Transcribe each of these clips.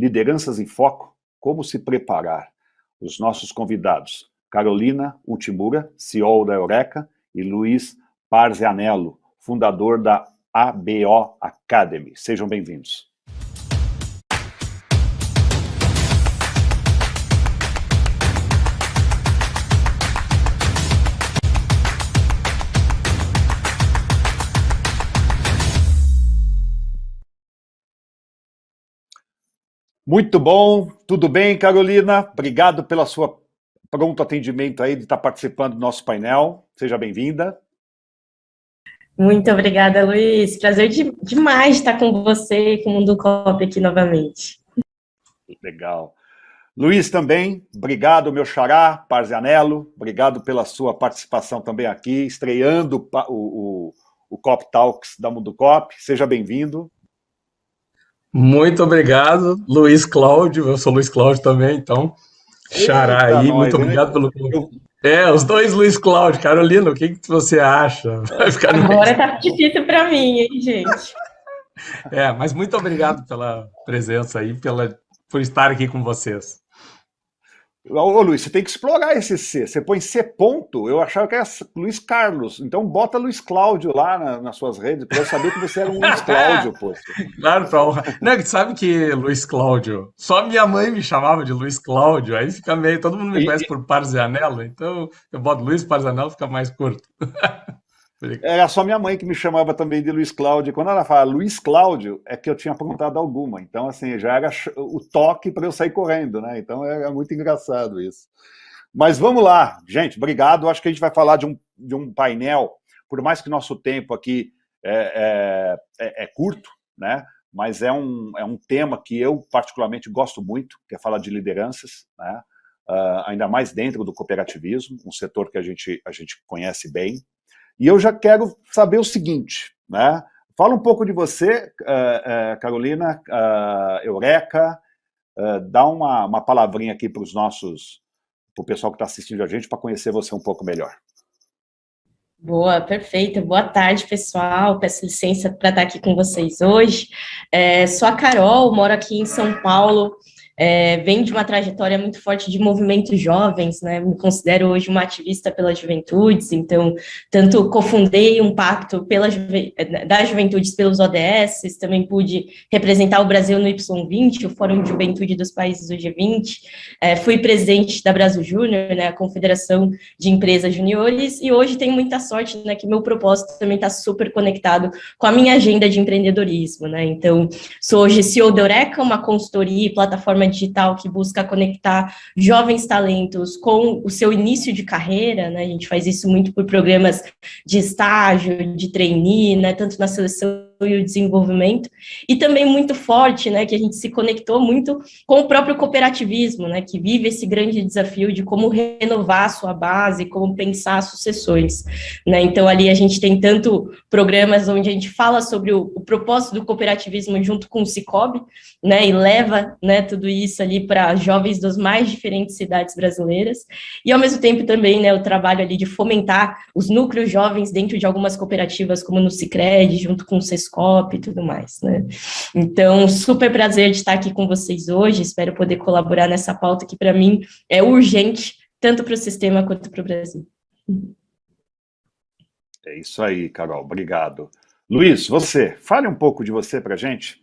Lideranças em Foco, como se preparar. Os nossos convidados, Carolina Ultimura, CEO da Eureka, e Luiz Parzianello, fundador da ABO Academy. Sejam bem-vindos. Muito bom, tudo bem, Carolina? Obrigado pela sua pronto atendimento aí de estar participando do nosso painel. Seja bem-vinda. Muito obrigada, Luiz. Prazer demais estar com você e com o Mundo Cop aqui novamente. Legal. Luiz também, obrigado, meu xará, Parzianello, obrigado pela sua participação também aqui, estreando o Cop Talks da Mundo Cop. Seja bem-vindo. Muito obrigado, Luiz Cláudio. Eu sou Luiz Cláudio também, então, xará aí. Nós, muito obrigado pelo... os dois Luiz Cláudio. Carolina, o que você acha? Vai ficar agora tá difícil para mim, hein, gente? Mas muito obrigado pela presença aí, por estar aqui com vocês. Ô, Luiz, você tem que explorar esse C. Você põe C ponto, eu achava que era Luiz Carlos. Então bota Luiz Cláudio lá nas suas redes, para eu saber que você era um Luiz Cláudio, pô. Claro, pra honra. Não, sabe que Luiz Cláudio, só minha mãe me chamava de Luiz Cláudio, aí fica meio, todo mundo me conhece por Parzianello, então eu boto Luiz Parzianello, fica mais curto. Era só minha mãe que me chamava também de Luiz Cláudio. Quando ela fala Luiz Cláudio, é que eu tinha aprontado alguma. Então, assim, já era o toque para eu sair correndo, né? Então, era muito engraçado isso. Mas vamos lá, gente, obrigado. Acho que a gente vai falar de um painel, por mais que nosso tempo aqui é curto, né? Mas é um tema que eu particularmente gosto muito, que é falar de lideranças, né? Ainda mais dentro do cooperativismo, um setor que a gente conhece bem. E eu já quero saber o seguinte, né? Fala um pouco de você, Carolina, Eureka, dá uma palavrinha aqui para o pessoal que está assistindo a gente, para conhecer você um pouco melhor. Boa, perfeito. Boa tarde, pessoal. Peço licença para estar aqui com vocês hoje. Sou a Carol, moro aqui em São Paulo. Venho de uma trajetória muito forte de movimentos jovens, né? Me considero hoje uma ativista pelas juventudes, então, tanto cofundei um pacto das juventudes pelos ODS, também pude representar o Brasil no Y20, o Fórum de Juventude dos Países do G20, fui presidente da Brasil Júnior, né, a Confederação de Empresas Juniores, e hoje tenho muita sorte, né, que meu propósito também está super conectado com a minha agenda de empreendedorismo, né? Então, sou hoje CEO da Eureka, uma consultoria e plataforma digital que busca conectar jovens talentos com o seu início de carreira, né? A gente faz isso muito por programas de estágio, de trainee, né? Tanto na seleção e o desenvolvimento, e também muito forte, né, que a gente se conectou muito com o próprio cooperativismo, né, que vive esse grande desafio de como renovar a sua base, como pensar sucessões, né, então ali a gente tem tanto programas onde a gente fala sobre o propósito do cooperativismo junto com o Cicobi, né, e leva, né, tudo isso ali para jovens das mais diferentes cidades brasileiras, e ao mesmo tempo também, né, o trabalho ali de fomentar os núcleos jovens dentro de algumas cooperativas, como no Sicredi, junto com o Sescop e tudo mais, né? Então, super prazer de estar aqui com vocês hoje, espero poder colaborar nessa pauta que, para mim, é urgente, tanto para o sistema quanto para o Brasil. É isso aí, Carol, obrigado. Luiz, você, fale um pouco de você para a gente.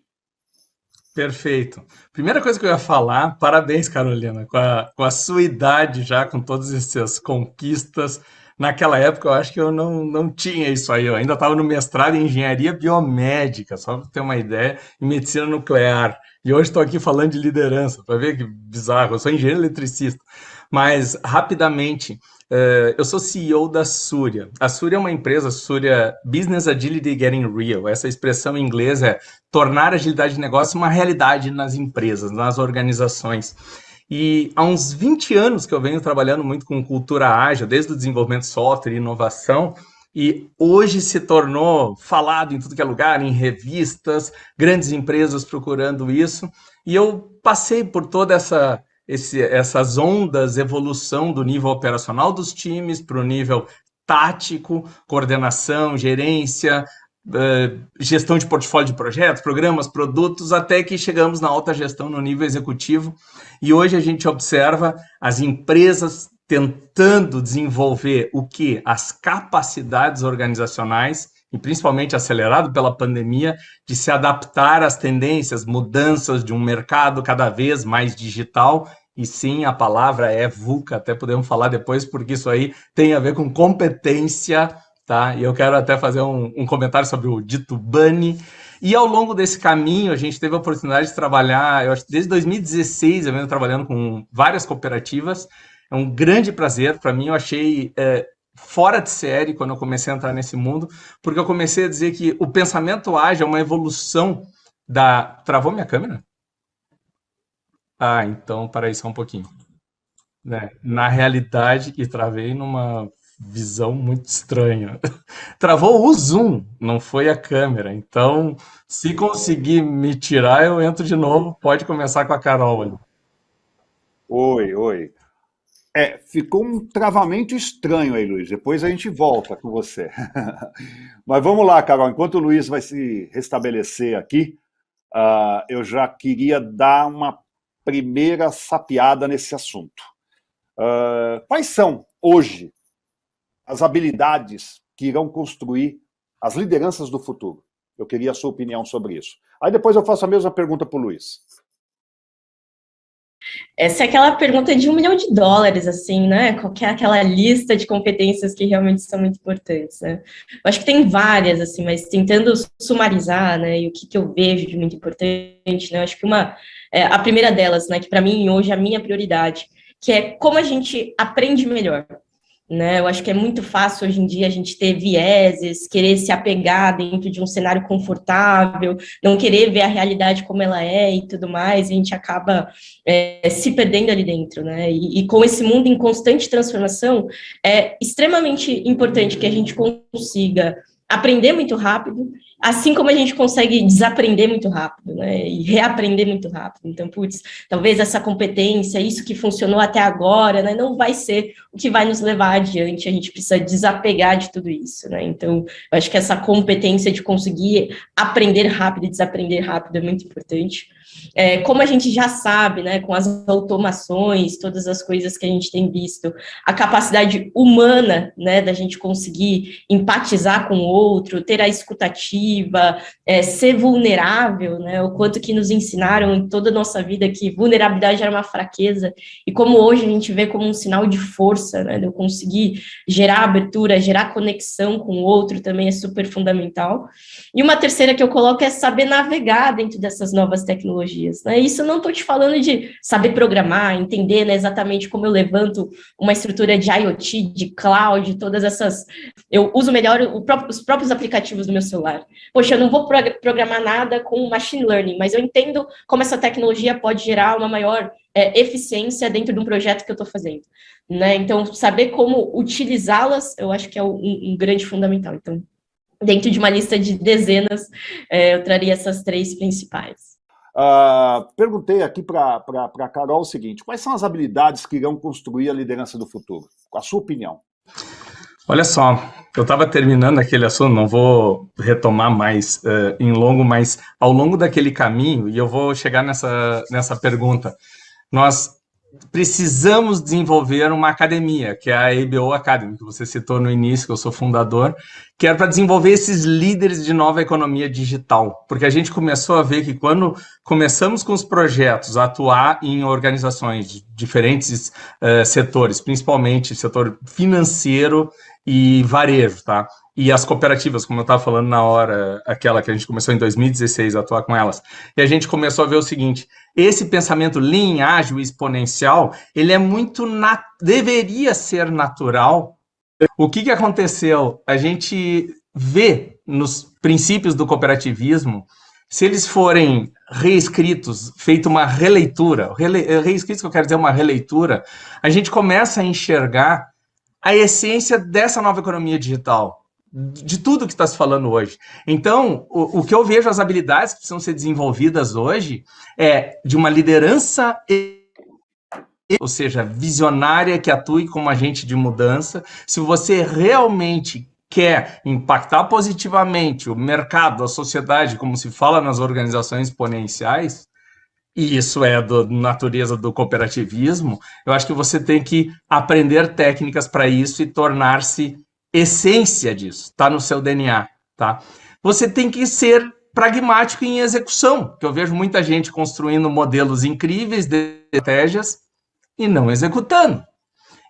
Perfeito. Primeira coisa que eu ia falar, parabéns, Carolina, com a sua idade já, com todas essas conquistas. Naquela época, eu acho que eu não tinha isso aí. Eu ainda estava no mestrado em engenharia biomédica, só para ter uma ideia, em medicina nuclear. E hoje estou aqui falando de liderança, para ver que bizarro. Eu sou engenheiro eletricista. Mas, rapidamente, eu sou CEO da Surya. A Surya é uma empresa, Surya Business Agility Getting Real. Essa expressão em inglês é tornar a agilidade de negócio uma realidade nas empresas, nas organizações. E há uns 20 anos que eu venho trabalhando muito com cultura ágil, desde o desenvolvimento de software e inovação, e hoje se tornou falado em tudo que é lugar, em revistas, grandes empresas procurando isso, e eu passei por toda essas ondas, evolução do nível operacional dos times para o nível tático, coordenação, gerência, gestão de portfólio de projetos, programas, produtos, até que chegamos na alta gestão no nível executivo. E hoje a gente observa as empresas tentando desenvolver o que? As capacidades organizacionais, e principalmente acelerado pela pandemia, de se adaptar às tendências, mudanças de um mercado cada vez mais digital. E sim, a palavra é VUCA, até podemos falar depois, porque isso aí tem a ver com competência, tá? E eu quero até fazer um comentário sobre o dito BANI. E ao longo desse caminho, a gente teve a oportunidade de trabalhar, eu acho que desde 2016 eu venho trabalhando com várias cooperativas. É um grande prazer para mim, eu achei fora de série quando eu comecei a entrar nesse mundo, porque eu comecei a dizer que o pensamento ágil é uma evolução da... Travou minha câmera? Ah, então, para aí só um pouquinho. Né? Na realidade, e travei numa visão muito estranha. Travou o zoom, não foi a câmera. Então, se conseguir me tirar, eu entro de novo. Pode começar com a Carol ali. Oi. Ficou um travamento estranho aí, Luiz. Depois a gente volta com você. Mas vamos lá, Carol. Enquanto o Luiz vai se restabelecer aqui, eu já queria dar uma primeira sapeada nesse assunto. Quais são, hoje, as habilidades que irão construir as lideranças do futuro? Eu queria a sua opinião sobre isso. Aí depois eu faço a mesma pergunta para o Luiz. Essa é aquela pergunta de $1 milhão, assim, né? Qual que é aquela lista de competências que realmente são muito importantes, né? Eu acho que tem várias, assim, mas tentando sumarizar, né? E o que eu vejo de muito importante, né? Eu acho que a primeira delas, né? Que para mim hoje é a minha prioridade, que é como a gente aprende melhor. Né? Eu acho que é muito fácil hoje em dia a gente ter vieses, querer se apegar dentro de um cenário confortável, não querer ver a realidade como ela é e tudo mais, e a gente acaba se perdendo ali dentro, né? E com esse mundo em constante transformação, é extremamente importante que a gente consiga aprender muito rápido, assim como a gente consegue desaprender muito rápido, né, e reaprender muito rápido. Então, talvez essa competência, isso que funcionou até agora, né, não vai ser o que vai nos levar adiante, a gente precisa desapegar de tudo isso, né, então, eu acho que essa competência de conseguir aprender rápido e desaprender rápido é muito importante. Como a gente já sabe, né, com as automações, todas as coisas que a gente tem visto, a capacidade humana, né, da gente conseguir empatizar com o outro, ter a escutativa, ser vulnerável, né, o quanto que nos ensinaram em toda a nossa vida que vulnerabilidade era uma fraqueza, e como hoje a gente vê como um sinal de força, né, de eu conseguir gerar abertura, gerar conexão com o outro também é super fundamental. E uma terceira que eu coloco é saber navegar dentro dessas novas tecnologias, né? Isso eu não estou te falando de saber programar, entender, né, exatamente como eu levanto uma estrutura de IoT, de cloud, todas essas... Eu uso melhor os próprios aplicativos do meu celular. Poxa, eu não vou programar nada com machine learning, mas eu entendo como essa tecnologia pode gerar uma maior eficiência dentro de um projeto que eu estou fazendo, né? Então, saber como utilizá-las, eu acho que é um grande fundamental. Então, dentro de uma lista de dezenas, eu traria essas 3 principais. Perguntei aqui para a Carol o seguinte: quais são as habilidades que irão construir a liderança do futuro? A sua opinião. Olha só, eu estava terminando aquele assunto, não vou retomar mais em longo, mas ao longo daquele caminho, e eu vou chegar nessa pergunta, nós precisamos desenvolver uma academia, que é a ABO Academy, que você citou no início, que eu sou fundador, que era para desenvolver esses líderes de nova economia digital, porque a gente começou a ver que quando começamos com os projetos a atuar em organizações de diferentes setores, principalmente setor financeiro e varejo, tá? E as cooperativas, como eu estava falando na hora, aquela que a gente começou em 2016 a atuar com elas, e a gente começou a ver o seguinte: esse pensamento lean, ágil, exponencial, ele é muito, deveria ser natural. O que aconteceu? A gente vê nos princípios do cooperativismo, se eles forem reescritos, feita uma releitura, reescritos que eu quero dizer uma releitura, a gente começa a enxergar a essência dessa nova economia digital, de tudo que está se falando hoje. Então, o que eu vejo, as habilidades que precisam ser desenvolvidas hoje é de uma liderança, ou seja, visionária, que atue como agente de mudança. Se você realmente quer impactar positivamente o mercado, a sociedade, como se fala nas organizações exponenciais, e isso é da natureza do cooperativismo, eu acho que você tem que aprender técnicas para isso e tornar-se essência disso, está no seu DNA, tá? Você tem que ser pragmático em execução, que eu vejo muita gente construindo modelos incríveis de estratégias e não executando.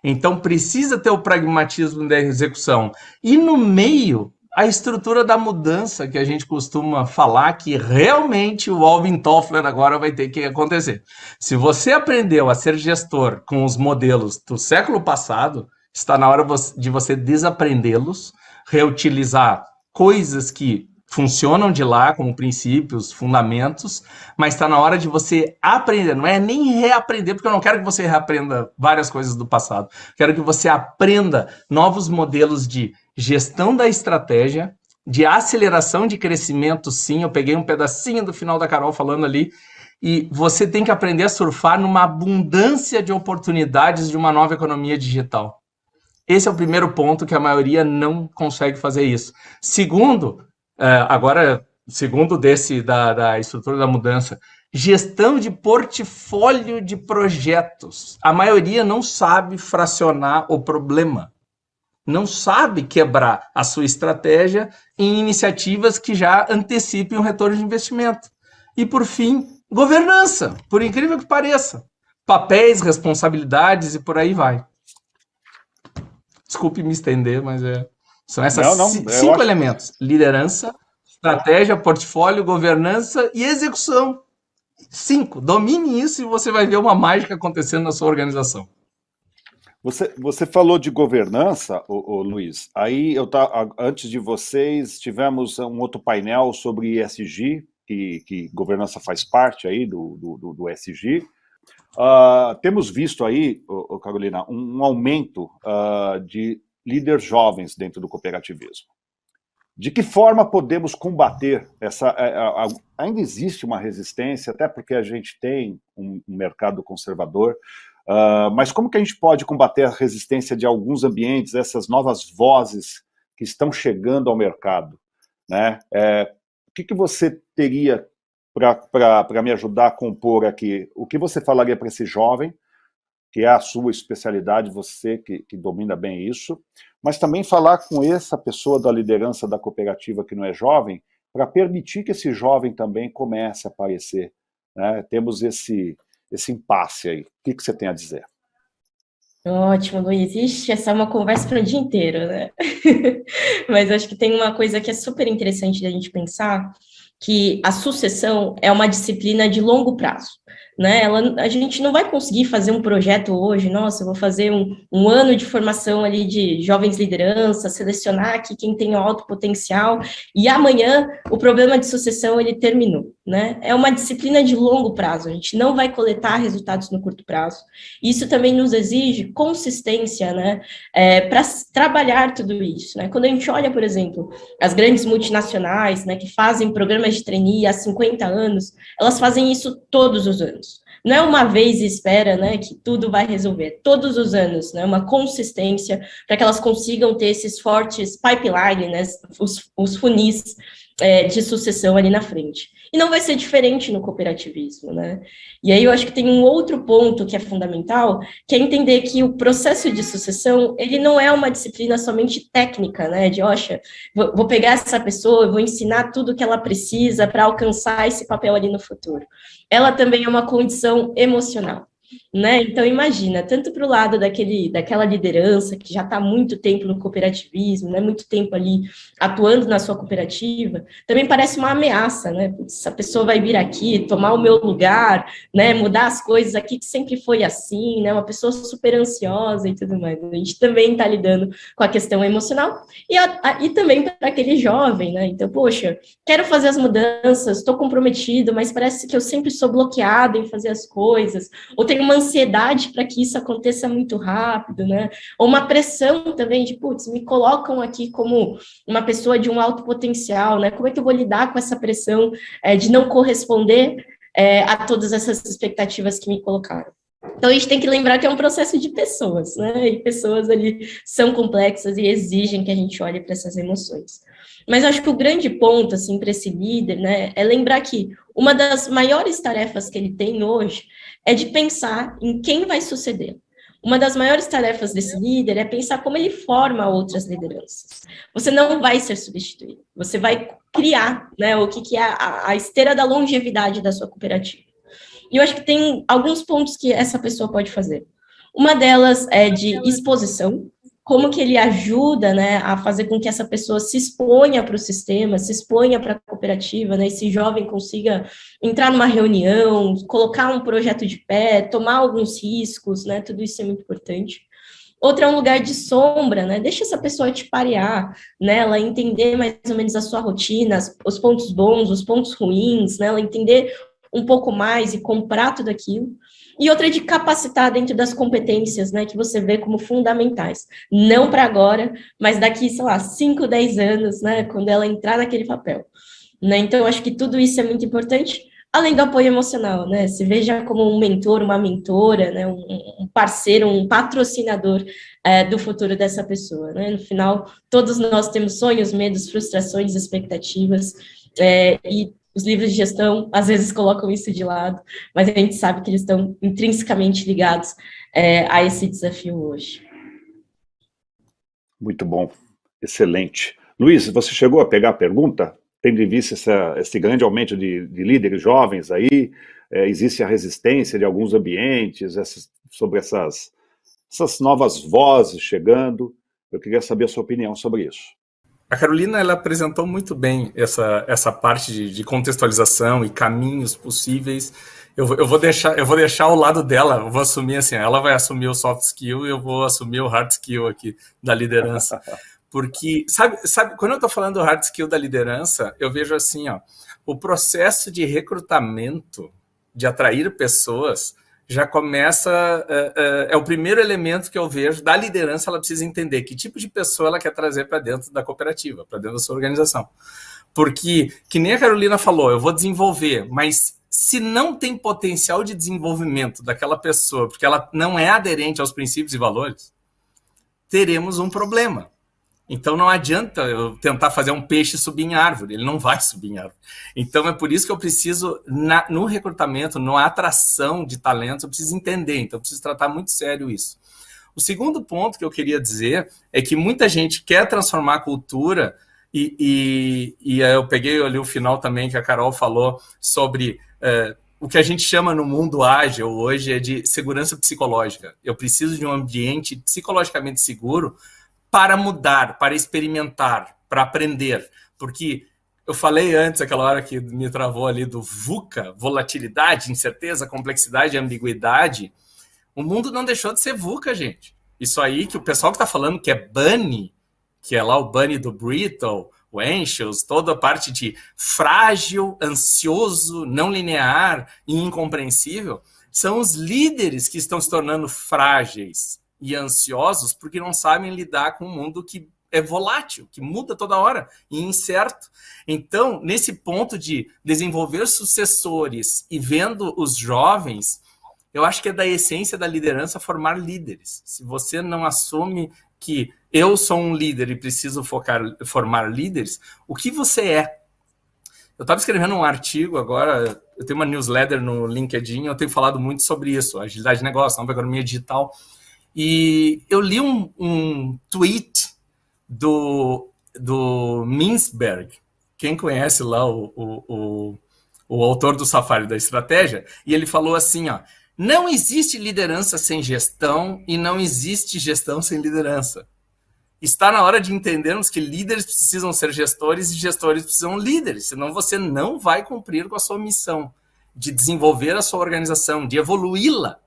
Então, precisa ter o pragmatismo da execução. E no meio, a estrutura da mudança, que a gente costuma falar que realmente o Alvin Toffler agora vai ter que acontecer. Se você aprendeu a ser gestor com os modelos do século passado, está na hora de você desaprendê-los, reutilizar coisas que funcionam de lá, como princípios, fundamentos, mas está na hora de você aprender, não é nem reaprender, porque eu não quero que você reaprenda várias coisas do passado, quero que você aprenda novos modelos de gestão da estratégia, de aceleração de crescimento, sim, eu peguei um pedacinho do final da Carol falando ali, e você tem que aprender a surfar numa abundância de oportunidades de uma nova economia digital. Esse é o primeiro ponto, que a maioria não consegue fazer isso. Segundo, segundo da estrutura da mudança, gestão de portfólio de projetos. A maioria não sabe fracionar o problema, não sabe quebrar a sua estratégia em iniciativas que já antecipem o retorno de investimento. E, por fim, governança, por incrível que pareça. Papéis, responsabilidades e por aí vai. Desculpe me estender, mas são essas cinco elementos: liderança, estratégia, portfólio, governança e execução. 5. Domine isso e você vai ver uma mágica acontecendo na sua organização. Você falou de governança, Luiz. Aí, antes de vocês, tivemos um outro painel sobre ESG, que governança faz parte aí do ESG. Temos visto aí, Carolina, um aumento de líderes jovens dentro do cooperativismo. De que forma podemos combater essa... ainda existe uma resistência, até porque a gente tem um mercado conservador, mas como que a gente pode combater a resistência de alguns ambientes, essas novas vozes que estão chegando ao mercado, né? O que você teria para me ajudar a compor aqui? O que você falaria para esse jovem, que é a sua especialidade, você que domina bem isso, mas também falar com essa pessoa da liderança da cooperativa que não é jovem, para permitir que esse jovem também comece a aparecer, né? Temos esse impasse aí. O que você tem a dizer? Ótimo, Luiz. Ixi, essa é uma conversa para o dia inteiro, né? Mas acho que tem uma coisa que é super interessante da gente pensar, que a sucessão é uma disciplina de longo prazo, né? A gente não vai conseguir fazer um projeto hoje, nossa, eu vou fazer um ano de formação ali de jovens lideranças, selecionar aqui quem tem alto potencial, e amanhã o problema de sucessão, ele terminou, né? É uma disciplina de longo prazo, a gente não vai coletar resultados no curto prazo. Isso também nos exige consistência, né? Para trabalhar tudo isso, né? Quando a gente olha, por exemplo, as grandes multinacionais, né, que fazem programas de trainee há 50 anos, elas fazem isso todos os anos. Não é uma vez e espera, né, que tudo vai resolver. Todos os anos, né, uma consistência para que elas consigam ter esses fortes pipeline, né, os funis de sucessão ali na frente. E não vai ser diferente no cooperativismo, né? E aí eu acho que tem um outro ponto que é fundamental, que é entender que o processo de sucessão, ele não é uma disciplina somente técnica, né? De, oxa, vou pegar essa pessoa, vou ensinar tudo o que ela precisa para alcançar esse papel ali no futuro. Ela também é uma condição emocional, né? Então, imagina, tanto para o lado daquela liderança que já está há muito tempo no cooperativismo, né? Muito tempo ali atuando na sua cooperativa, também parece uma ameaça, né? Essa pessoa vai vir aqui, tomar o meu lugar, né? Mudar as coisas aqui que sempre foi assim, né? Uma pessoa super ansiosa e tudo mais. A gente também está lidando com a questão emocional e também para aquele jovem, né? Então, poxa, quero fazer as mudanças, estou comprometido, mas parece que eu sempre sou bloqueado em fazer as coisas, ou tenho uma ansiedade para que isso aconteça muito rápido, né? Ou uma pressão também de, putz, me colocam aqui como uma pessoa de um alto potencial, né? Como é que eu vou lidar com essa pressão de não corresponder a todas essas expectativas que me colocaram? Então, a gente tem que lembrar que é um processo de pessoas, né? E pessoas ali são complexas e exigem que a gente olhe para essas emoções. Mas eu acho que o grande ponto, assim, para esse líder, né, é lembrar que uma das maiores tarefas que ele tem hoje é de pensar em quem vai suceder. Uma das maiores tarefas desse líder é pensar como ele forma outras lideranças. Você não vai ser substituído, você vai criar, né, o que é a esteira da longevidade da sua cooperativa. E eu acho que tem alguns pontos que essa pessoa pode fazer. Uma delas é de exposição, como que ele ajuda, né, a fazer com que essa pessoa se exponha para o sistema, se exponha para a cooperativa, né, esse jovem consiga entrar numa reunião, colocar um projeto de pé, tomar alguns riscos, né, tudo isso é muito importante. Outra é um lugar de sombra, né, deixa essa pessoa te parear, né, ela entender mais ou menos a sua rotina, os pontos bons, os pontos ruins, né, ela entender um pouco mais e comprar tudo aquilo. E outra é de capacitar dentro das competências, né, que você vê como fundamentais. Não para agora, mas daqui, sei lá, 5, 10 anos, né, quando ela entrar naquele papel. Né? Então, eu acho que tudo isso é muito importante, além do apoio emocional, né? Se veja como um mentor, uma mentora, né, um parceiro, um patrocinador do futuro dessa pessoa, né? No final, todos nós temos sonhos, medos, frustrações, expectativas, e os livros de gestão, às vezes, colocam isso de lado, mas a gente sabe que eles estão intrinsecamente ligados a esse desafio hoje. Muito bom, excelente. Luiz, você chegou a pegar a pergunta? Tendo em vista esse grande aumento de líderes jovens aí, existe a resistência de alguns ambientes sobre essas novas vozes chegando. Eu queria saber a sua opinião sobre isso. A Carolina, ela apresentou muito bem essa parte de contextualização e caminhos possíveis. Eu vou deixar ao lado dela, eu vou assumir assim, ela vai assumir o soft skill e eu vou assumir o hard skill aqui da liderança. Porque, sabe, quando eu estou falando do hard skill da liderança, eu vejo assim, ó, o processo de recrutamento, de atrair pessoas, já começa, é o primeiro elemento que eu vejo da liderança. Ela precisa entender que tipo de pessoa ela quer trazer para dentro da cooperativa, para dentro da sua organização. Porque, que nem a Carolina falou, eu vou desenvolver, mas se não tem potencial de desenvolvimento daquela pessoa, porque ela não é aderente aos princípios e valores, teremos um problema. Então não adianta eu tentar fazer um peixe subir em árvore, ele não vai subir em árvore. Então é por isso que eu preciso, no recrutamento, na atração de talentos, eu preciso entender, então eu preciso tratar muito sério isso. O segundo ponto que eu queria dizer é que muita gente quer transformar a cultura, e eu peguei ali o final também que a Carol falou sobre o que a gente chama no mundo ágil hoje é de segurança psicológica. Eu preciso de um ambiente psicologicamente seguro para mudar, para experimentar, para aprender. Porque eu falei antes, aquela hora que me travou ali do VUCA, volatilidade, incerteza, complexidade e ambiguidade. O mundo não deixou de ser VUCA, gente. Isso aí que o pessoal que está falando que é bunny, que é lá o bunny do Brittle, o Anxious, toda a parte de frágil, ansioso, não linear e incompreensível, são os líderes que estão se tornando frágeis e ansiosos porque não sabem lidar com um mundo que é volátil, que muda toda hora e incerto. Então, nesse ponto de desenvolver sucessores e vendo os jovens, eu acho que é da essência da liderança formar líderes. Se você não assume que eu sou um líder e preciso formar líderes, o que você é? Eu estava escrevendo um artigo agora, eu tenho uma newsletter no LinkedIn, eu tenho falado muito sobre isso, agilidade de negócio, nova economia digital. E eu li um tweet do Mintzberg, quem conhece lá o autor do Safari da Estratégia, e ele falou assim, ó, não existe liderança sem gestão e não existe gestão sem liderança. Está na hora de entendermos que líderes precisam ser gestores e gestores precisam líderes, senão você não vai cumprir com a sua missão de desenvolver a sua organização, de evoluí-la.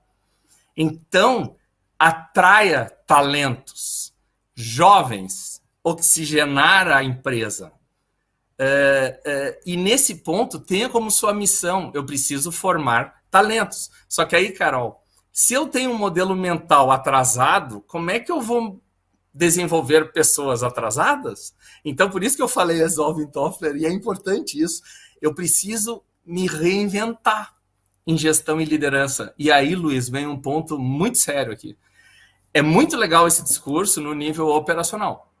Então, atraia talentos, jovens, oxigenar a empresa. E nesse ponto, tenha como sua missão, eu preciso formar talentos. Só que aí, Carol, se eu tenho um modelo mental atrasado, como é que eu vou desenvolver pessoas atrasadas? Então, por isso que eu falei Alvin Toffler, e é importante isso, eu preciso me reinventar. em gestão e liderança. E aí, Luiz, vem um ponto muito sério aqui. É muito legal esse discurso no nível operacional.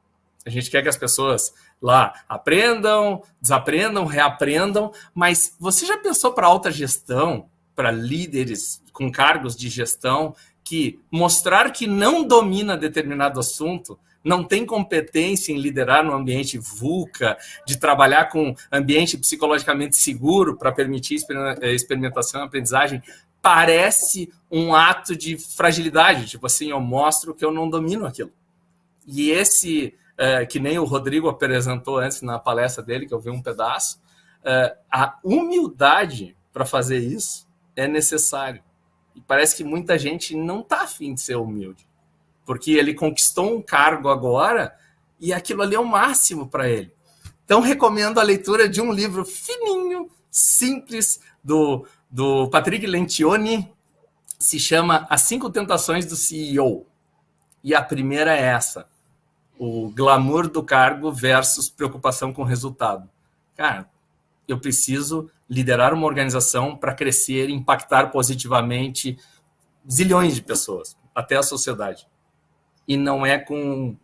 A gente quer que as pessoas lá aprendam, desaprendam, reaprendam, mas você já pensou para alta gestão, para líderes com cargos de gestão, que mostrar que não domina determinado assunto, não tem competência em liderar no ambiente VUCA, de trabalhar com ambiente psicologicamente seguro para permitir experimentação e aprendizagem, parece um ato de fragilidade, tipo assim, eu mostro que eu não domino aquilo. E esse, que nem o Rodrigo apresentou antes na palestra dele, que eu vi um pedaço, a humildade para fazer isso é necessário. E parece que muita gente não está afim de ser humilde, porque ele conquistou um cargo agora e aquilo ali é o máximo para ele. Então, recomendo a leitura de um livro fininho, simples, do Patrick Lencioni, se chama As 5 Tentações do CEO. E a primeira é essa: o glamour do cargo versus preocupação com o resultado. Cara, eu preciso liderar uma organização para crescer, impactar positivamente zilhões de pessoas, até a sociedade. E não é com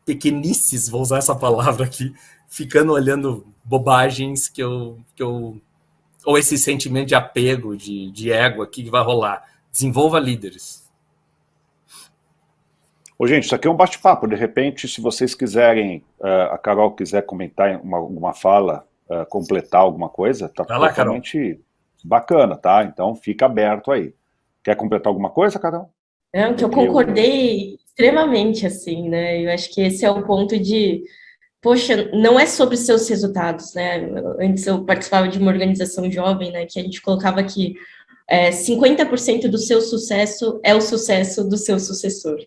pequenices, vou usar essa palavra aqui, ficando olhando bobagens que eu ou esse sentimento de apego, de ego aqui que vai rolar. Desenvolva líderes. Ô, gente, isso aqui é um bate-papo. De repente, se vocês quiserem, a Carol quiser comentar alguma fala, completar alguma coisa, tá Vai lá, totalmente bacana, tá? Então, fica aberto aí. Quer completar alguma coisa, Carol? Não, que eu concordei extremamente, assim, né? Eu acho que esse é o ponto de, poxa, não é sobre seus resultados, né? Antes eu participava de uma organização jovem, né, que a gente colocava que 50% do seu sucesso é o sucesso do seu sucessor,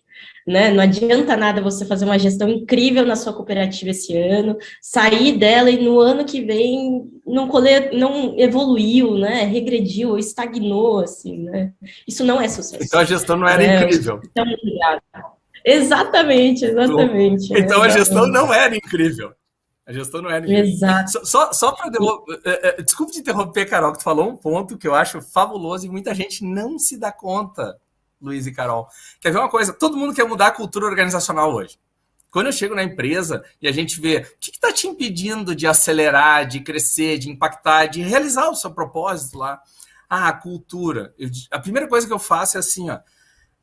né? Não adianta nada você fazer uma gestão incrível na sua cooperativa esse ano, sair dela e no ano que vem não evoluiu, né? Regrediu ou estagnou, assim, né? Isso não é sucesso. Então a gestão não era incrível. Então, exatamente. Então a gestão não era incrível. A gestão não era incrível. Exato. Só para desculpe te interromper, Carol, que tu falou um ponto que eu acho fabuloso e muita gente não se dá conta, Luiz e Carol. Quer ver uma coisa? Todo mundo quer mudar a cultura organizacional hoje. Quando eu chego na empresa e a gente vê o que está te impedindo de acelerar, de crescer, de impactar, de realizar o seu propósito lá. A cultura. A primeira coisa que eu faço é assim, ó.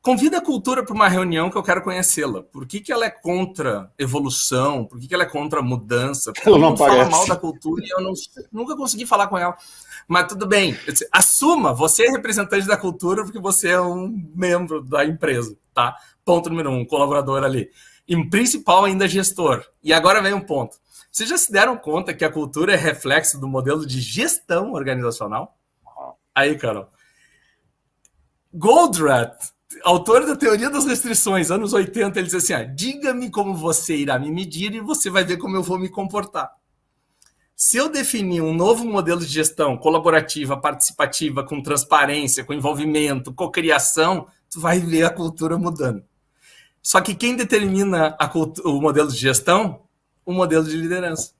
Convida a cultura para uma reunião que eu quero conhecê-la. Por que ela é contra evolução? Por que ela é contra mudança? Porque ela não fala mal da cultura e eu nunca consegui falar com ela. Mas tudo bem. Assuma, você é representante da cultura porque você é um membro da empresa, tá? Ponto número 1, colaborador ali. E principal ainda gestor. E agora vem um ponto. Vocês já se deram conta que a cultura é reflexo do modelo de gestão organizacional? Aí, Carol. Goldratt, autor da Teoria das Restrições, anos 80, ele diz assim, diga-me como você irá me medir e você vai ver como eu vou me comportar. Se eu definir um novo modelo de gestão colaborativa, participativa, com transparência, com envolvimento, cocriação, tu vai ver a cultura mudando. Só que quem determina o modelo de gestão? O modelo de liderança.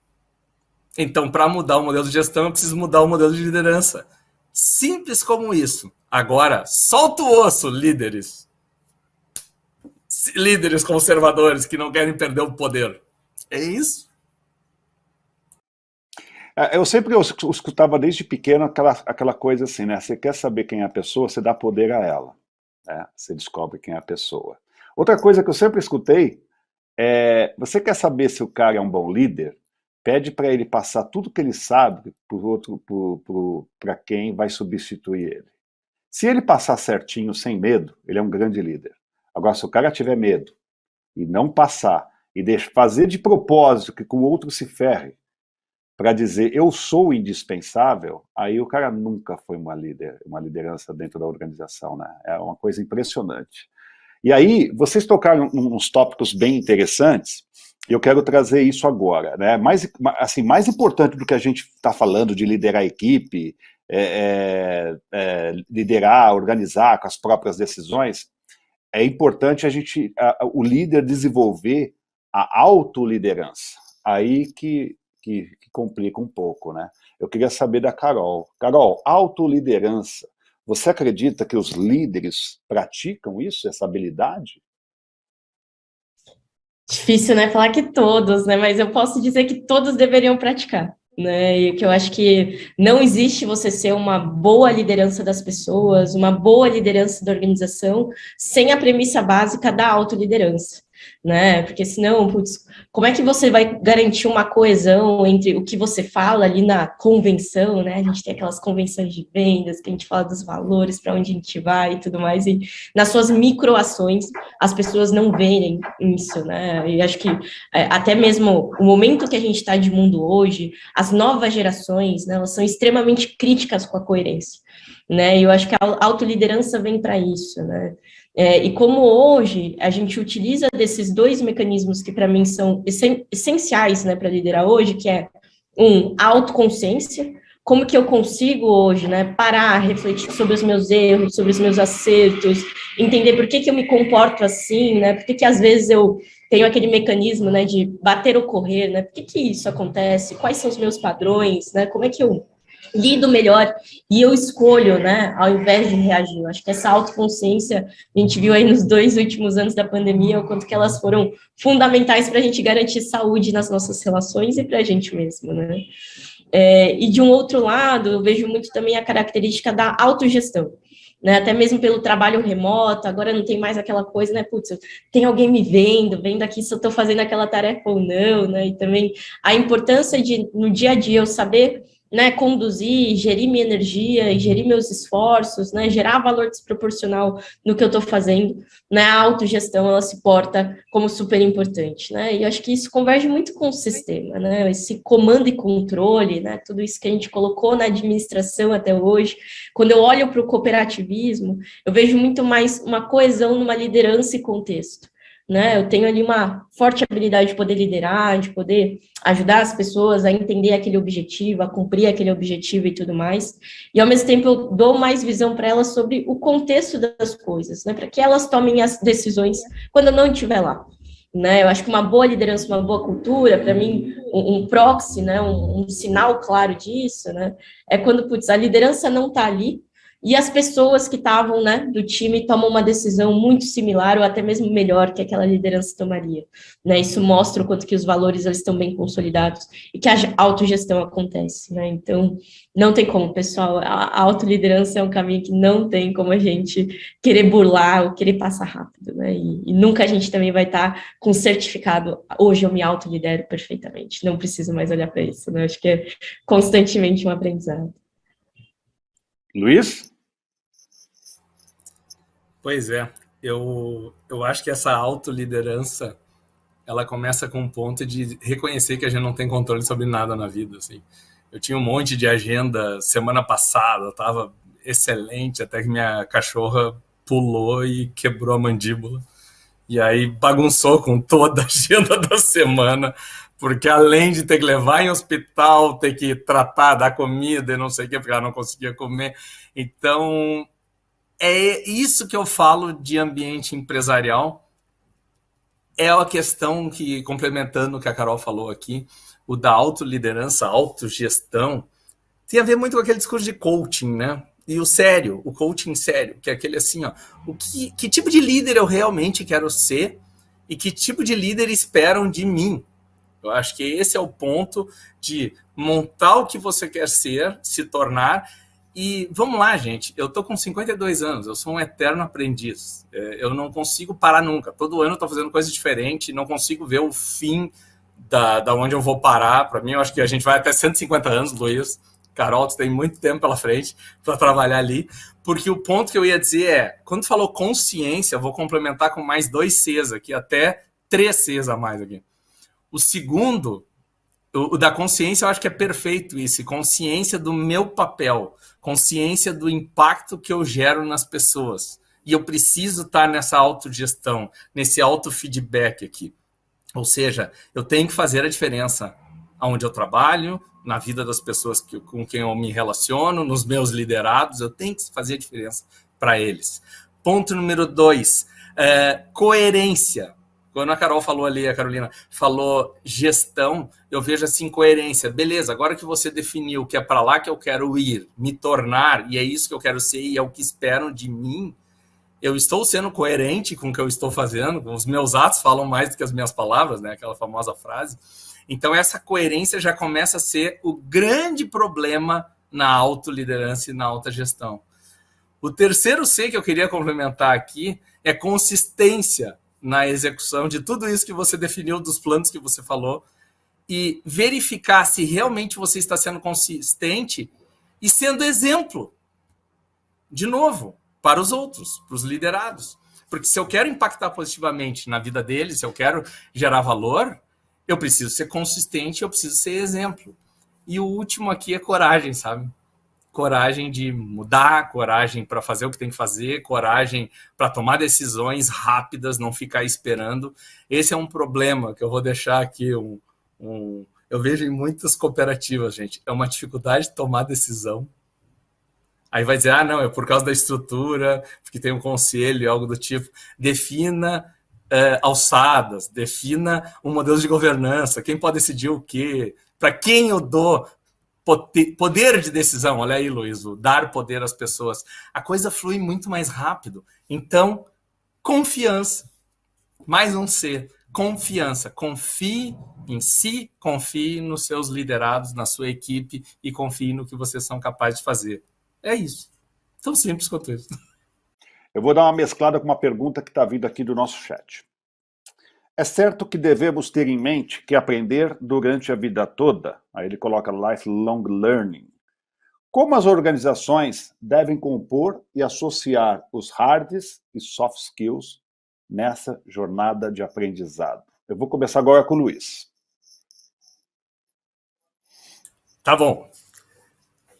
Então, para mudar o modelo de gestão, eu preciso mudar o modelo de liderança. Simples como isso. Agora, solta o osso, líderes. Líderes conservadores que não querem perder o poder. É isso. Eu sempre escutava desde pequeno aquela coisa assim, né? Você quer saber quem é a pessoa, você dá poder a ela. Né? Você descobre quem é a pessoa. Outra coisa que eu sempre escutei é, você quer saber se o cara é um bom líder? Pede para ele passar tudo que ele sabe para quem vai substituir ele. Se ele passar certinho, sem medo, ele é um grande líder. Agora, se o cara tiver medo e não passar, e fazer de propósito que o outro se ferre, para dizer eu sou indispensável, aí o cara nunca foi uma liderança dentro da organização, né? É uma coisa impressionante. E aí, vocês tocaram uns tópicos bem interessantes, e eu quero trazer isso agora, né? Mais importante do que a gente está falando de liderar a equipe, liderar, organizar com as próprias decisões, é importante o líder desenvolver a autoliderança. Aí que complica um pouco, né? Eu queria saber da Carol. Carol, autoliderança. Você acredita que os líderes praticam isso, essa habilidade? Difícil, né? Falar que todos, né? Mas eu posso dizer que todos deveriam praticar, né? E que eu acho que não existe você ser uma boa liderança das pessoas, uma boa liderança da organização, sem a premissa básica da autoliderança, né? Porque senão, putz, como é que você vai garantir uma coesão entre o que você fala ali na convenção, né? A gente tem aquelas convenções de vendas que a gente fala dos valores, para onde a gente vai e tudo mais, e nas suas microações as pessoas não veem isso, né? E acho que até mesmo o momento que a gente está de mundo hoje, as novas gerações, né, elas são extremamente críticas com a coerência, né? E eu acho que a autoliderança vem para isso, né? E como hoje a gente utiliza desses dois mecanismos que para mim são essenciais, né, para liderar hoje, que é a autoconsciência, como que eu consigo hoje, né, parar, refletir sobre os meus erros, sobre os meus acertos, entender por que eu me comporto assim, né, por que às vezes eu tenho aquele mecanismo, né, de bater ou correr, né, por que isso acontece, quais são os meus padrões, né, como é que eu lido melhor e eu escolho, né, ao invés de reagir. Eu acho que essa autoconsciência, a gente viu aí nos 2 últimos anos da pandemia, o quanto que elas foram fundamentais para a gente garantir saúde nas nossas relações e para a gente mesmo, né. E de um outro lado, eu vejo muito também a característica da autogestão, né, até mesmo pelo trabalho remoto, agora não tem mais aquela coisa, né, putz, tem alguém me vendo aqui se eu estou fazendo aquela tarefa ou não, né, e também a importância de, no dia a dia, eu saber, né, conduzir, gerir minha energia, gerir meus esforços, né, gerar valor desproporcional no que eu estou fazendo, né, a autogestão, ela se porta como super importante, né, e eu acho que isso converge muito com o sistema, né, esse comando e controle, né, tudo isso que a gente colocou na administração até hoje. Quando eu olho para o cooperativismo, eu vejo muito mais uma coesão numa liderança e contexto, né, eu tenho ali uma forte habilidade de poder liderar, de poder ajudar as pessoas a entender aquele objetivo, a cumprir aquele objetivo e tudo mais, e ao mesmo tempo eu dou mais visão para elas sobre o contexto das coisas, né, para que elas tomem as decisões quando eu não estiver lá, né, eu acho que uma boa liderança, uma boa cultura, para mim, um proxy, né, um sinal claro disso, né, é quando, putz, a liderança não está ali, e as pessoas que estavam, né, do time tomam uma decisão muito similar ou até mesmo melhor que aquela liderança tomaria, né? Isso mostra o quanto que os valores eles estão bem consolidados e que a autogestão acontece, né? Então, não tem como, pessoal, a autoliderança é um caminho que não tem como a gente querer burlar ou querer passar rápido, né? E nunca a gente também vai estar com certificado, hoje eu me autolidero perfeitamente, não preciso mais olhar para isso, né? Acho que é constantemente um aprendizado. Luiz? Pois é, eu acho que essa autoliderança, ela começa com um ponto de reconhecer que a gente não tem controle sobre nada na vida, assim. Eu tinha um monte de agenda semana passada, estava excelente, até que minha cachorra pulou e quebrou a mandíbula. E aí bagunçou com toda a agenda da semana, porque além de ter que levar em hospital, ter que tratar, dar comida e não sei o que, porque ela não conseguia comer. Então, é isso que eu falo de ambiente empresarial. É a questão que, complementando o que a Carol falou aqui, o da autoliderança, autogestão, tem a ver muito com aquele discurso de coaching, né? E o sério, o coaching sério, que é aquele assim, ó, que tipo de líder eu realmente quero ser e que tipo de líder esperam de mim. Eu acho que esse é o ponto de montar o que você quer ser, se tornar. E vamos lá, gente, eu tô com 52 anos, eu sou um eterno aprendiz. Eu não consigo parar nunca. Todo ano eu tô fazendo coisa diferente, não consigo ver o fim da onde eu vou parar. Para mim, eu acho que a gente vai até 150 anos, Luiz. Carol, tu tem muito tempo pela frente para trabalhar ali, porque o ponto que eu ia dizer é, quando falou consciência, eu vou complementar com mais 2 Cs aqui, até 3 Cs a mais aqui. O segundo, o da consciência, eu acho que é perfeito isso, consciência do meu papel, consciência do impacto que eu gero nas pessoas. E eu preciso estar nessa autogestão, nesse autofeedback aqui. Ou seja, eu tenho que fazer a diferença onde eu trabalho, na vida das pessoas com quem eu me relaciono, nos meus liderados, eu tenho que fazer a diferença para eles. Ponto número 2, coerência. Quando a Carol falou ali, a Carolina falou gestão, eu vejo assim coerência. Beleza, agora que você definiu que é para lá que eu quero ir, me tornar, e é isso que eu quero ser, e é o que esperam de mim, eu estou sendo coerente com o que eu estou fazendo, os meus atos falam mais do que as minhas palavras, né? Aquela famosa frase. Então, essa coerência já começa a ser o grande problema na autoliderança e na alta gestão. O terceiro C que eu queria complementar aqui é consistência na execução de tudo isso que você definiu, dos planos que você falou, e verificar se realmente você está sendo consistente e sendo exemplo, de novo, para os outros, para os liderados. Porque se eu quero impactar positivamente na vida deles, se eu quero gerar valor, eu preciso ser consistente, eu preciso ser exemplo. E o último aqui é coragem, sabe? Coragem de mudar, coragem para fazer o que tem que fazer, coragem para tomar decisões rápidas, não ficar esperando. Esse é um problema que eu vou deixar aqui. Eu vejo em muitas cooperativas, gente, é uma dificuldade de tomar decisão. Aí vai dizer, não, é por causa da estrutura, porque tem um conselho, algo do tipo. Defina alçadas, defina um modelo de governança, quem pode decidir o quê, para quem eu dou poder de decisão. Olha aí, Luiz, dar poder às pessoas. A coisa flui muito mais rápido. Então, confiança. Mais um C, confiança. Confie em si, confie nos seus liderados, na sua equipe e confie no que vocês são capazes de fazer. É isso. Tão simples quanto isso. Eu vou dar uma mesclada com uma pergunta que está vindo aqui do nosso chat. É certo que devemos ter em mente que aprender durante a vida toda, aí ele coloca lifelong learning. Como as organizações devem compor e associar os hard e soft skills nessa jornada de aprendizado? Eu vou começar agora com o Luiz. Tá bom.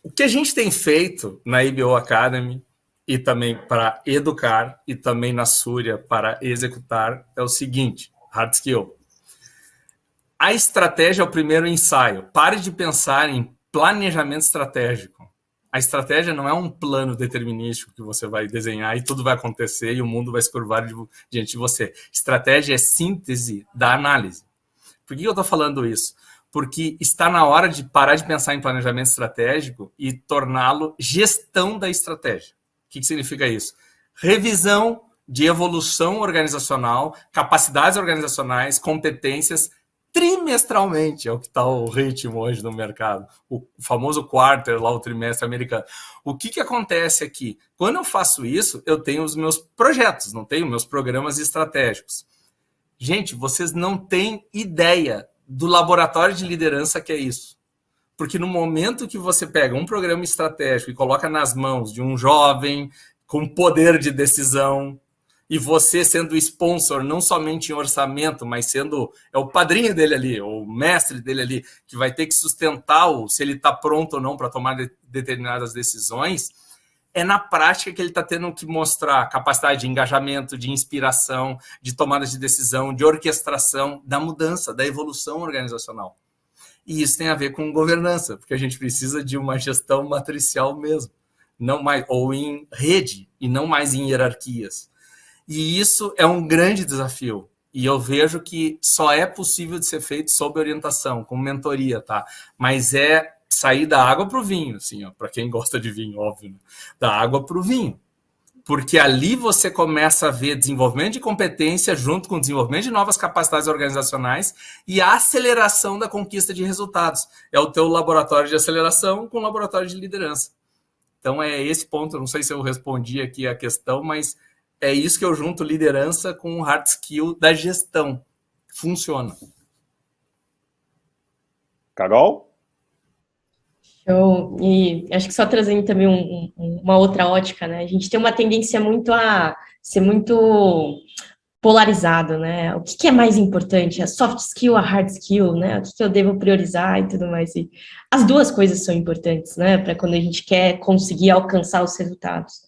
O que a gente tem feito na IBO Academy e também para educar e também na Súria para executar é o seguinte, hard skill. A estratégia é o primeiro ensaio. Pare de pensar em planejamento estratégico. A estratégia não é um plano determinístico que você vai desenhar e tudo vai acontecer e o mundo vai se curvar diante de você. Estratégia é síntese da análise. Por que eu estou falando isso? Porque está na hora de parar de pensar em planejamento estratégico e torná-lo gestão da estratégia. O que significa isso? Revisão de evolução organizacional, capacidades organizacionais, competências, trimestralmente, é o que está o ritmo hoje no mercado. O famoso quarter, lá o trimestre americano. O que acontece aqui? Quando eu faço isso, eu tenho os meus projetos, não tenho meus programas estratégicos. Gente, vocês não têm ideia do laboratório de liderança que é isso. Porque no momento que você pega um programa estratégico e coloca nas mãos de um jovem com poder de decisão, e você sendo sponsor, não somente em orçamento, mas sendo o padrinho dele ali, o mestre dele ali, que vai ter que sustentar se ele está pronto ou não para tomar determinadas decisões, é na prática que ele está tendo que mostrar capacidade de engajamento, de inspiração, de tomada de decisão, de orquestração da mudança, da evolução organizacional. E isso tem a ver com governança, porque a gente precisa de uma gestão matricial mesmo, não mais, ou em rede, e não mais em hierarquias. E isso é um grande desafio. E eu vejo que só é possível de ser feito sob orientação, com mentoria, tá? Mas é sair da água para o vinho, assim, para quem gosta de vinho, óbvio, né? Da água para o vinho. Porque ali você começa a ver desenvolvimento de competência junto com desenvolvimento de novas capacidades organizacionais e a aceleração da conquista de resultados. É o teu laboratório de aceleração com o laboratório de liderança. Então é esse ponto, eu não sei se eu respondi aqui a questão, mas é isso que eu junto liderança com o hard skill da gestão. Funciona. Carol? Show. E acho que só trazendo também uma outra ótica, né? A gente tem uma tendência muito a ser muito polarizado, né? O que é mais importante? A soft skill, a hard skill, né? O que eu devo priorizar e tudo mais. E as duas coisas são importantes, né? Para quando a gente quer conseguir alcançar os resultados.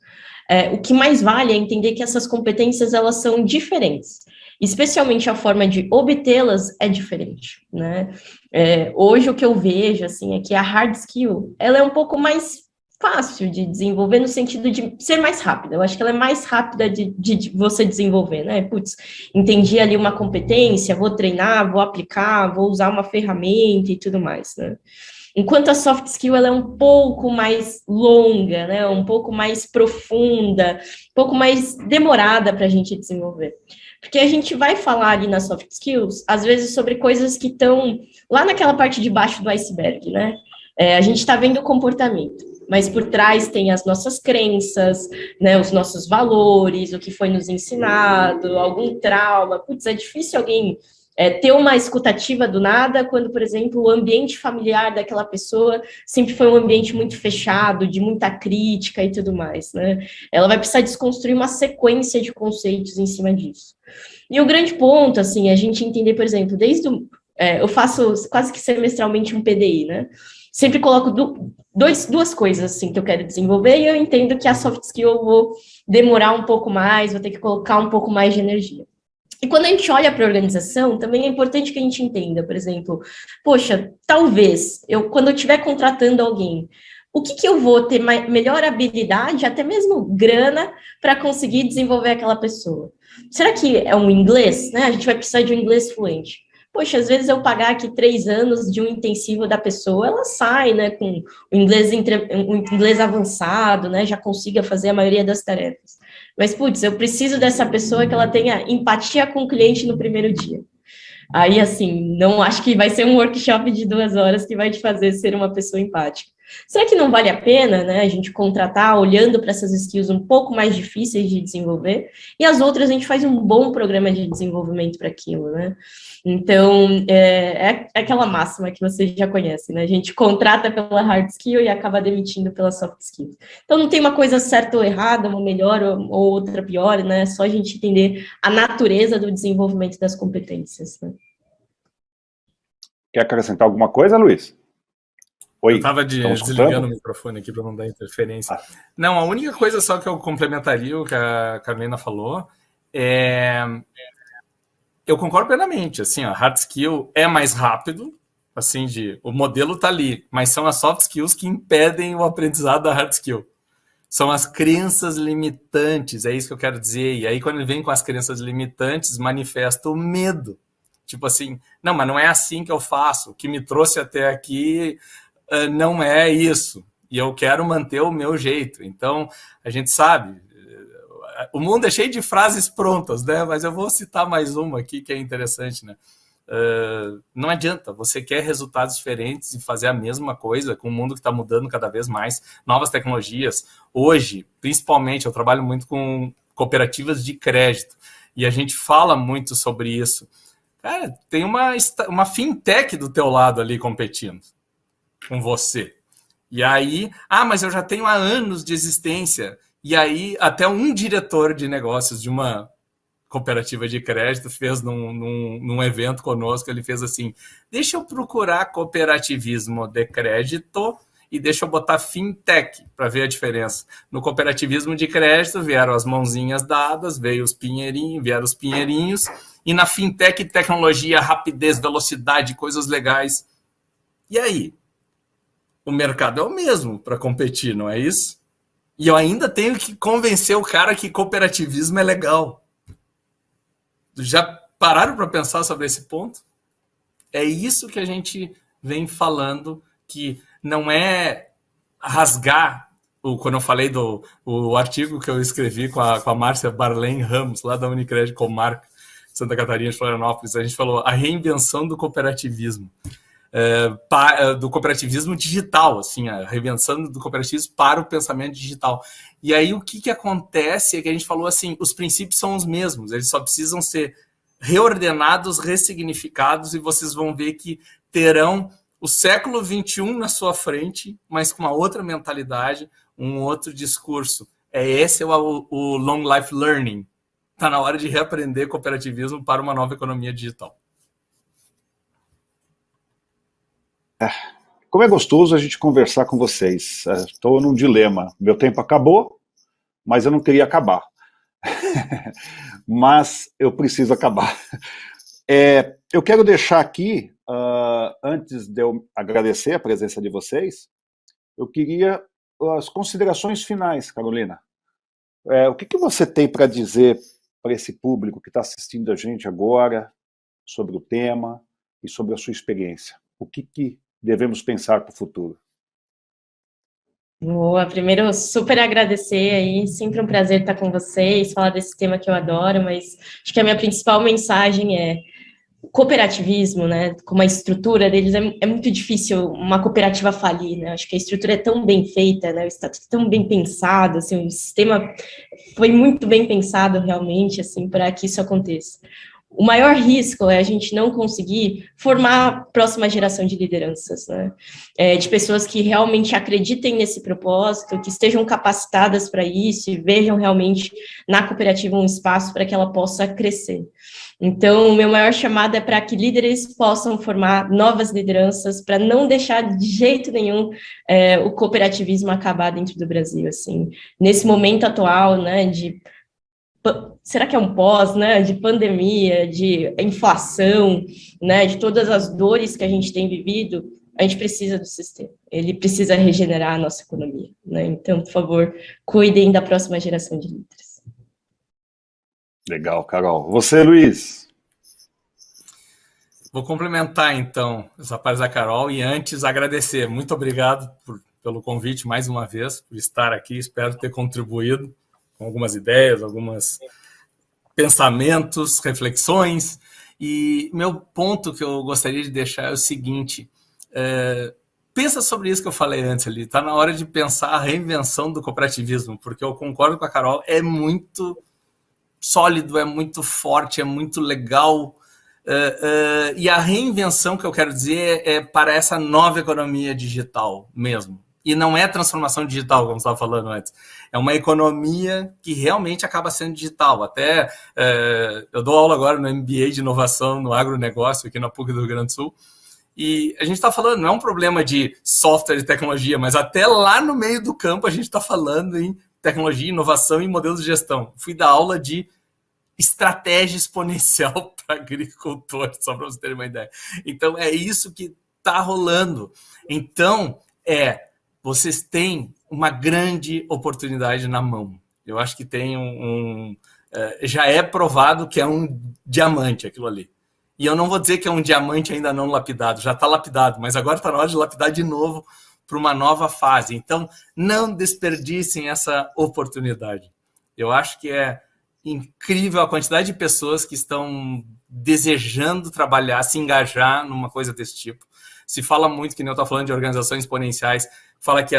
O que mais vale é entender que essas competências, elas são diferentes. Especialmente a forma de obtê-las é diferente, né? Hoje o que eu vejo, assim, é que a hard skill, ela é um pouco mais fácil de desenvolver no sentido de ser mais rápida. Eu acho que ela é mais rápida de você desenvolver, né? Putz, entendi ali uma competência, vou treinar, vou aplicar, vou usar uma ferramenta e tudo mais, né? Enquanto a soft skill ela é um pouco mais longa, né? Um pouco mais profunda, um pouco mais demorada para a gente desenvolver. Porque a gente vai falar ali nas soft skills, às vezes, sobre coisas que estão lá naquela parte de baixo do iceberg, né? A gente está vendo o comportamento, mas por trás tem as nossas crenças, né, os nossos valores, o que foi nos ensinado, algum trauma. Putz, é difícil alguém ter uma escutativa do nada quando, por exemplo, o ambiente familiar daquela pessoa sempre foi um ambiente muito fechado, de muita crítica e tudo mais, né? Ela vai precisar desconstruir uma sequência de conceitos em cima disso. E o grande ponto, assim, é a gente entender, por exemplo, eu faço quase que semestralmente um PDI, né? Sempre coloco duas coisas, assim, que eu quero desenvolver, e eu entendo que a soft skill eu vou demorar um pouco mais, vou ter que colocar um pouco mais de energia. E quando a gente olha para a organização, também é importante que a gente entenda, por exemplo, poxa, talvez, quando eu estiver contratando alguém, o que eu vou ter melhor habilidade, até mesmo grana, para conseguir desenvolver aquela pessoa? Será que é um inglês, né? A gente vai precisar de um inglês fluente. Poxa, às vezes eu pagar aqui 3 anos de um intensivo da pessoa, ela sai, né, com o inglês avançado, né, já consiga fazer a maioria das tarefas. Mas, putz, eu preciso dessa pessoa que ela tenha empatia com o cliente no primeiro dia. Aí, assim, não acho que vai ser um workshop de 2 horas que vai te fazer ser uma pessoa empática. Será que não vale a pena, né, a gente contratar olhando para essas skills um pouco mais difíceis de desenvolver, e as outras a gente faz um bom programa de desenvolvimento para aquilo, né? Então, é aquela máxima que vocês já conhecem, né? A gente contrata pela hard skill e acaba demitindo pela soft skill. Então, não tem uma coisa certa ou errada, uma melhor ou outra pior, né? É só a gente entender a natureza do desenvolvimento das competências, né? Quer acrescentar alguma coisa, Luiz? Oi, eu estava desligando o microfone aqui para não dar interferência. Não, a única coisa só que eu complementaria o que a Carolina falou eu concordo plenamente, assim, a hard skill é mais rápido, assim, o modelo está ali, mas são as soft skills que impedem o aprendizado da hard skill. São as crenças limitantes, é isso que eu quero dizer. E aí, quando ele vem com as crenças limitantes, manifesta o medo. Tipo assim, não, mas não é assim que eu faço. O que me trouxe até aqui não é isso. E eu quero manter o meu jeito. Então, a gente sabe, o mundo é cheio de frases prontas, né? Mas eu vou citar mais uma aqui que é interessante, né? Não adianta, você quer resultados diferentes e fazer a mesma coisa com um mundo que está mudando cada vez mais, novas tecnologias. Hoje, principalmente, eu trabalho muito com cooperativas de crédito e a gente fala muito sobre isso. Cara, tem uma fintech do teu lado ali competindo com você. E aí, mas eu já tenho há anos de existência. E aí, até um diretor de negócios de uma cooperativa de crédito fez num evento conosco, ele fez assim, deixa eu procurar cooperativismo de crédito e deixa eu botar fintech para ver a diferença. No cooperativismo de crédito vieram as mãozinhas dadas, vieram os pinheirinhos, e na fintech, tecnologia, rapidez, velocidade, coisas legais. E aí? O mercado é o mesmo para competir, não é isso? E eu ainda tenho que convencer o cara que cooperativismo é legal. Já pararam para pensar sobre esse ponto? É isso que a gente vem falando, que não é rasgar, quando eu falei o artigo que eu escrevi com a Márcia Barlen Ramos, lá da Unicred Comarca, Santa Catarina de Florianópolis, a gente falou a reinvenção do cooperativismo. Do cooperativismo digital, assim, a reinvenção do cooperativismo para o pensamento digital. E aí o que acontece é que a gente falou assim, os princípios são os mesmos, eles só precisam ser reordenados, ressignificados, e vocês vão ver que terão o século XXI na sua frente, mas com uma outra mentalidade, um outro discurso. Esse é o long life learning. Está na hora de reaprender cooperativismo para uma nova economia digital. Como é gostoso a gente conversar com vocês. Estou num dilema. Meu tempo acabou, mas eu não queria acabar. Mas eu preciso acabar. Eu quero deixar aqui, antes de eu agradecer a presença de vocês, eu queria as considerações finais, Carolina. O que você tem para dizer para esse público que está assistindo a gente agora sobre o tema e sobre a sua experiência? O que devemos pensar para o futuro? Boa, primeiro, super agradecer aí, sempre um prazer estar com vocês, falar desse tema que eu adoro, mas acho que a minha principal mensagem é o cooperativismo, né, como a estrutura deles, é muito difícil uma cooperativa falir, né, acho que a estrutura é tão bem feita, né, o estatuto é tão bem pensado, assim, o sistema foi muito bem pensado realmente, assim, para que isso aconteça. O maior risco é a gente não conseguir formar a próxima geração de lideranças, né? De pessoas que realmente acreditem nesse propósito, que estejam capacitadas para isso e vejam realmente na cooperativa um espaço para que ela possa crescer. Então, o meu maior chamado é para que líderes possam formar novas lideranças, para não deixar de jeito nenhum o cooperativismo acabar dentro do Brasil, assim. Nesse momento atual, né, será que é um pós, né, de pandemia, de inflação, né, de todas as dores que a gente tem vivido, a gente precisa do sistema, ele precisa regenerar a nossa economia, né, então, por favor, cuidem da próxima geração de líderes. Legal, Carol. Você, Luiz? Vou complementar, então, essa parte da Carol e antes agradecer. Muito obrigado pelo convite mais uma vez, por estar aqui, espero ter contribuído com algumas ideias, alguns pensamentos, reflexões. E meu ponto que eu gostaria de deixar é o seguinte, pensa sobre isso que eu falei antes ali, está na hora de pensar a reinvenção do cooperativismo, porque eu concordo com a Carol, é muito sólido, é muito forte, é muito legal, e a reinvenção que eu quero dizer é para essa nova economia digital mesmo. E não é transformação digital, como você estava falando antes. É uma economia que realmente acaba sendo digital. Até eu dou aula agora no MBA de inovação no agronegócio, aqui na PUC do Rio Grande do Sul. E a gente está falando, não é um problema de software e tecnologia, mas até lá no meio do campo a gente está falando em tecnologia, inovação e modelos de gestão. Fui dar aula de estratégia exponencial para agricultores, só para vocês terem uma ideia. Então, é isso que está rolando. Então, vocês têm uma grande oportunidade na mão. Eu acho que tem já é provado que é um diamante aquilo ali. E eu não vou dizer que é um diamante ainda não lapidado, já está lapidado, mas agora está na hora de lapidar de novo para uma nova fase. Então, não desperdicem essa oportunidade. Eu acho que é incrível a quantidade de pessoas que estão desejando trabalhar, se engajar numa coisa desse tipo. Se fala muito, que nem eu estou falando de organizações exponenciais, fala que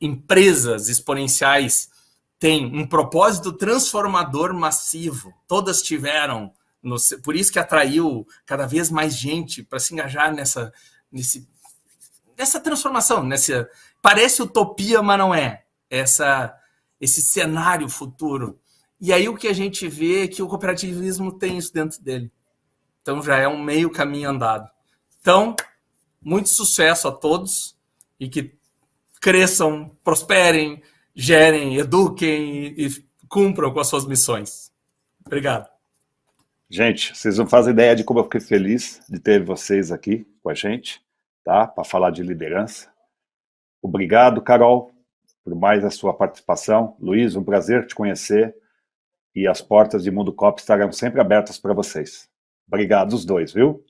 empresas exponenciais têm um propósito transformador massivo. Todas tiveram, por isso que atraiu cada vez mais gente para se engajar nessa transformação. Parece utopia, mas não é. Esse cenário futuro. E aí o que a gente vê é que o cooperativismo tem isso dentro dele. Então já é um meio caminho andado. Então, muito sucesso a todos e que cresçam, prosperem, gerem, eduquem e cumpram com as suas missões. Obrigado. Gente, vocês não fazem ideia de como eu fiquei feliz de ter vocês aqui com a gente, tá? Para falar de liderança. Obrigado, Carol, por mais a sua participação. Luiz, um prazer te conhecer. E as portas de Mundo Coop estarão sempre abertas para vocês. Obrigado os dois, viu?